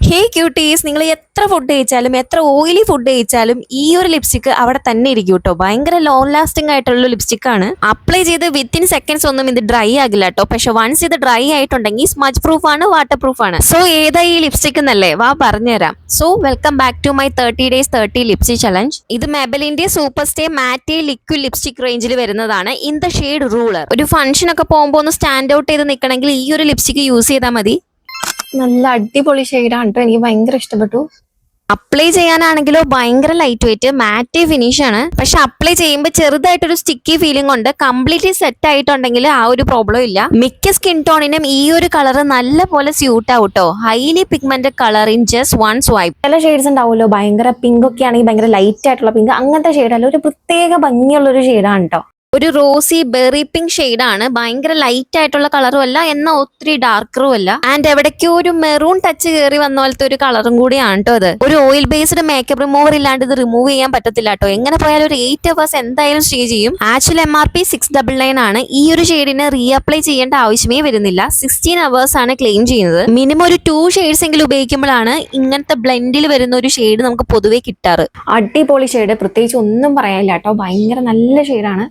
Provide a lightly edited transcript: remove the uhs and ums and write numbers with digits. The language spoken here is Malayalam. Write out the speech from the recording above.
ഹേ ക്യൂട്ടീസ്, നിങ്ങൾ എത്ര ഫുഡ് കഴിച്ചാലും എത്ര ഓയിലി ഫുഡ് കഴിച്ചാലും ഈ ഒരു ലിപ്സ്റ്റിക് അവിടെ തന്നെ ഇരിക്കും കേട്ടോ. ഭയങ്കര ലോങ് ലാസ്റ്റിംഗ് ആയിട്ടുള്ള ലിപ്സ്റ്റിക് ആണ്. അപ്ലൈ ചെയ്ത് വിത്തിൻ സെക്കൻഡ്സ് ഒന്നും ഇത് ഡ്രൈ ആകില്ല കേട്ടോ. പക്ഷെ വൺസ് ഇത് ഡ്രൈ ആയിട്ടുണ്ടെങ്കിൽ സ്മച്ച് പ്രൂഫ് ആണ്, വാട്ടർ പ്രൂഫ് ആണ്. സോ ഏതാ ഈ ലിപ്സ്റ്റിക് എന്നല്ലേ, വാ പറഞ്ഞുതരാം. So welcome back to my 30 days 30 lipstick challenge. ഇത് മെബലിന്റെ super stay matte liquid lipstick റേഞ്ചിൽ വരുന്നതാണ്. In the shade ruler. ഒരു ഫംഗ്ഷൻ ഒക്കെ പോകുമ്പോൾ ഒന്ന് സ്റ്റാൻഡ് ഔട്ട് ചെയ്ത് നിൽക്കണമെങ്കിൽ ഈ ഒരു ലിപ്സ്റ്റിക് യൂസ് ചെയ്താൽ മതി. നല്ല അടിപൊളി ഷെയ്ഡാണ് കേട്ടോ. എനിക്ക് ഭയങ്കര ഇഷ്ടപ്പെട്ടു. അപ്ലൈ ചെയ്യാനാണെങ്കിലോ ഭയങ്കര ലൈറ്റ് വെയിറ്റ് മാറ്റ് ഫിനിഷ് ആണ്. പക്ഷെ അപ്ലൈ ചെയ്യുമ്പോൾ ചെറുതായിട്ടൊരു സ്റ്റിക്കി ഫീലിംഗ് ഉണ്ട്. കംപ്ലീറ്റ്ലി സെറ്റ് ആയിട്ടുണ്ടെങ്കിൽ ആ ഒരു പ്രോബ്ലം ഇല്ല. മിക്ക സ്കിൻ ടോണിനും ഈ ഒരു കളർ നല്ല പോലെ സ്യൂട്ട് ആവട്ടോ. Highly pigmented colour in just one swipe. ചില ഷെയ്ഡ്സ് ഉണ്ടാവുമല്ലോ, ഭയങ്കര പിങ്ക് ഒക്കെ ആണെങ്കിൽ ഭയങ്കര ലൈറ്റ് ആയിട്ടുള്ള പിങ്ക്, അങ്ങനത്തെ ഷെയ്ഡല്ല, ഒരു പ്രത്യേക ഭംഗിയുള്ള ഒരു ഷെയ്ഡാണ് കേട്ടോ. ഒരു റോസി ബെറി പിങ്ക് ഷെയ്ഡാണ്. ഭയങ്കര ലൈറ്റ് ആയിട്ടുള്ള കളറും അല്ല, എന്നാൽ ഒത്തിരി ഡാർക്കറും അല്ല. ആൻഡ് എവിടേക്കോ ഒരു മെറൂൺ ടച്ച് കയറി വന്ന പോലത്തെ ഒരു കളറും കൂടിയാണ് കേട്ടോ അത്. ഒരു ഓയിൽ ബേസ്ഡ് മേക്കപ്പ് റിമൂവർ ഇല്ലാണ്ട് ഇത് റിമൂവ് ചെയ്യാൻ പറ്റത്തില്ല കേട്ടോ. എങ്ങനെ പോയാലും ഒരു 8 hours എന്തായാലും സ്റ്റേ ചെയ്യും. ആക്ച്വൽ MRP 699 ആണ്. ഈ ഒരു ഷെയ്ഡിന് റീഅപ്ലൈ ചെയ്യേണ്ട ആവശ്യമേ വരുന്നില്ല. 16 hours ആണ് ക്ലെയിം ചെയ്യുന്നത്. മിനിമം ഒരു 2 ഷെയ്ഡ്സ് എങ്കിലും ഉപയോഗിക്കുമ്പോഴാണ് ഇങ്ങനത്തെ ബ്ലെൻഡിൽ വരുന്ന ഒരു ഷെയ്ഡ് നമുക്ക് പൊതുവേ കിട്ടാറ്. അടിപൊളി ഷെയ്ഡ്, പ്രത്യേകിച്ച് ഒന്നും പറയാനില്ല കേട്ടോ. ഭയങ്കര നല്ല ഷെയ്ഡാണ്.